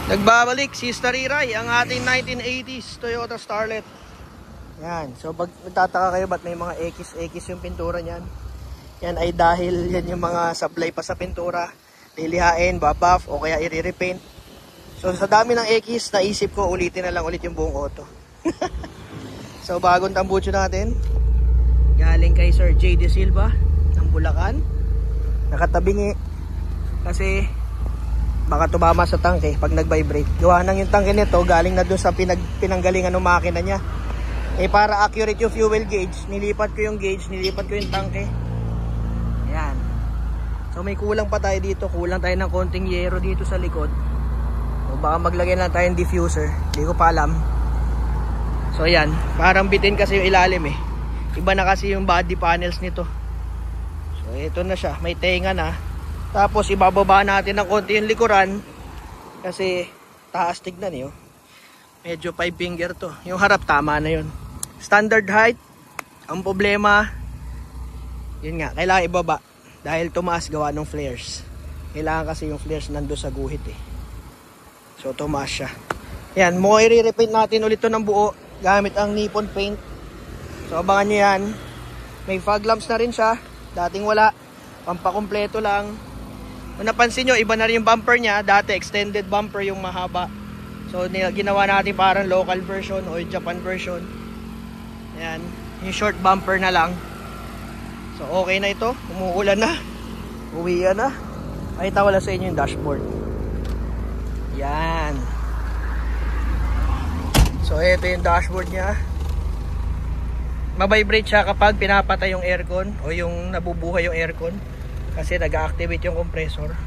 Nagbabalik si Stariray, ang ating 1980s Toyota Starlet. Yan, so pag magtataka kayo ba't may mga X yung pintura niyan, yan ay dahil yan yung mga supply pa sa pintura. Lilihain, babuff o kaya i-repaint. So sa dami ng X, naisip ko ulitin na lang ulit yung buong auto. So bagong tambucho natin, galing kay Sir J. De Silva ng Bulacan. Nakatabingi kasi baka tumama sa tangke pag nag-vibrate. Gawa nang yung tangke nito galing na doon sa pinanggalingan ng makina niya. Eh para accurate yung fuel gauge, nilipat ko yung gauge, nilipat ko yung tangke. Ayan. So may kulang pa tayo dito, kulang tayo ng konting yero dito sa likod. So baka maglagay na tayo ng diffuser, hindi ko pa alam. So ayan, parang bitin kasi yung ilalim eh. Iba na kasi yung body panels nito. So ito na siya, may tenga na. Tapos ibababa natin ng konti yung likuran kasi taas, tignan niyo. Medyo 5 finger to. Yung harap tama na yun. Standard height. Ang problema, yun nga, kailangan ibaba dahil tumaas gawa ng flares. Kailangan kasi yung flares nando sa guhit eh. So tumaas siya. Yan, mo i-repaint natin ulit to ng buo gamit ang Nippon paint. So abangan nyo yan. May fog lamps na rin siya. Dating wala. Pampakumpleto lang. Kung napansin nyo, iba na rin yung bumper niya. Dati extended bumper yung mahaba. So ginawa natin parang local version o Japan version. Ayan, yung short bumper na lang. So okay na ito. Umuulan na. Uwian na. Ay wala sa inyo yung dashboard. Yan. So ito yung dashboard niya. Mabibrate siya kapag pinapatay yung aircon o yung nabubuhay yung aircon kasi nag-activate yung compressor.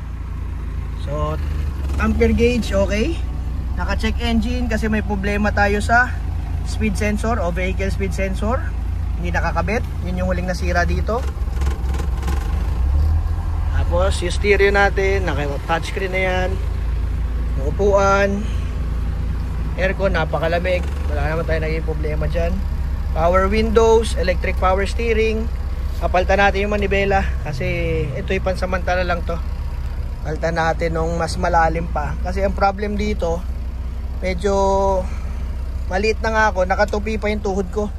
So ampere gauge okay, naka-check engine kasi may problema tayo sa speed sensor o vehicle speed sensor, hindi nakakabit, yun yung huling nasira dito. Tapos yung stereo natin, naka-touchscreen na yan. Yung upuan, aircon napakalamig, wala naman tayo naging problema dyan. Power windows, electric power steering. Kapalitan natin yung manibela kasi ito yung pansamantala lang to. Palitan natin nung mas malalim pa. Kasi ang problem dito, medyo maliit na nga ako, nakatupi pa yung tuhod ko.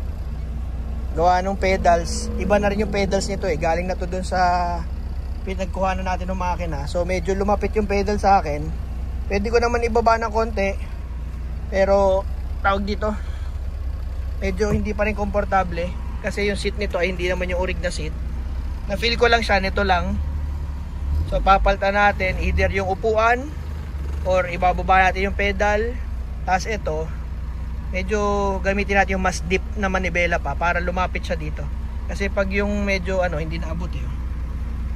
Gawa nung pedals. Iba na rin yung pedals nito eh. Galing na to dun sa pinagkuhanan natin ng makina. So medyo lumapit yung pedal sa akin. Pwede ko naman ibaba ng konti. Pero tawag dito, medyo hindi pa rin komportable kasi yung seat nito ay hindi naman yung orig na seat. Na feel ko lang siya, nito lang. So papalitan natin either yung upuan or ibababa natin yung pedal. Tapos ito, medyo gamitin natin yung mas deep na manibela pa para lumapit siya dito. Kasi pag yung medyo hindi na abot eh.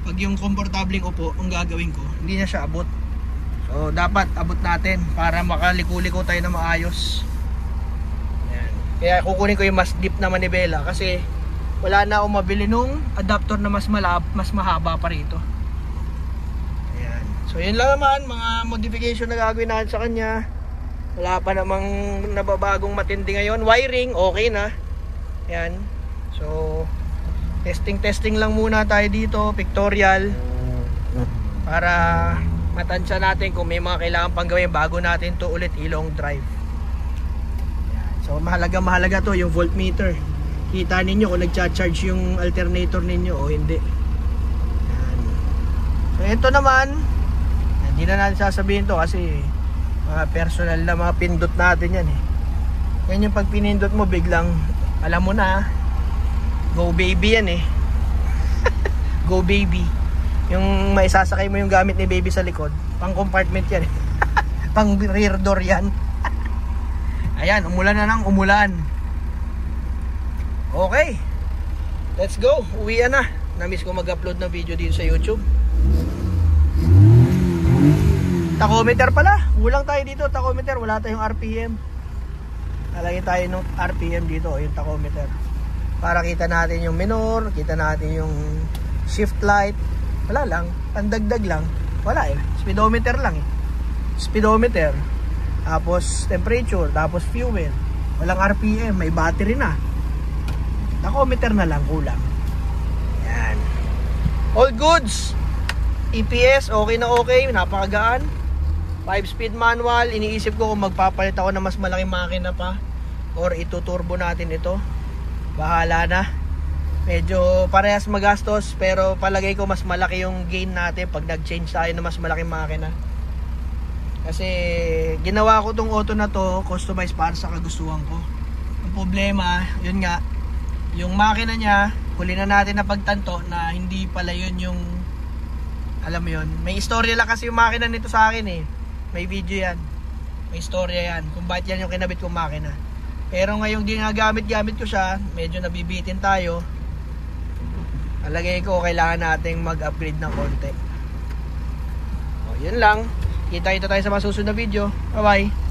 Pag yung komportableng upo, ang gagawin ko, hindi na siya abot. So dapat abot natin para makaliko-liko tayo na maayos. Kaya kukunin ko yung mas deep na manibela kasi wala na akong mabili nung adapter na mas mahaba pa rito. Ayan. So yun lang naman mga modification na gagawin natin sa kanya. Wala pa namang nababagong matindi ngayon. Wiring okay na. Ayan. So testing lang muna tayo dito, pictorial, para matansya natin kung may mga kailangan pang gawin bago natin to ulit ilong drive. So mahalaga to yung voltmeter. Kita ninyo kung nagcha-charge yung alternator ninyo o hindi. Yan. So ito naman, hindi na natin sasabihin to kasi mga personal na mga pindot natin yan eh. Yan yung pag pinindot mo biglang alam mo na, go baby yan eh. Go baby. Yung maisasakay mo yung gamit ni baby sa likod, pang compartment yan eh. Pang rear door yan. Ayan, umulan na ng umulan. Okay, let's go, uwian na. Namiss ko mag-upload ng video dito sa YouTube. Tachometer pala, kulang tayo dito. Tachometer, wala tayong RPM. Lalagyan tayo ng RPM dito, yung tachometer, para kita natin yung minor, kita natin yung shift light. Wala lang, pandagdag lang. Wala eh, speedometer lang eh. Speedometer, tapos temperature, tapos fuel. Walang RPM, may battery na. Tachometer na lang kulang. Yan. All goods. EPS okay na okay, napakagaan. 5-speed manual. Iniisip ko kung magpapalit ako ng mas malaking makina pa or ituturbo natin ito. Bahala na. Medyo parehas magastos, pero palagay ko mas malaki yung gain natin pag nag-change tayo ng mas malaking makina. Kasi ginawa ko tong auto na to customize para sa kagustuhan ko. Ang problema, yun nga, yung makina niya, huli na natin na pagtanto na hindi pala yun yung, alam mo yun, may istorya lang kasi yung makina nito sa akin eh. May video yan, may istorya yan kung bakit yan yung kinabit kong makina. Pero ngayong ginagamit-gamit ko siya, medyo nabibitin tayo. Alagay ko kailangan nating mag-upgrade ng konti. O, yun lang. Kita tayo sa masusunod na video. Bye bye.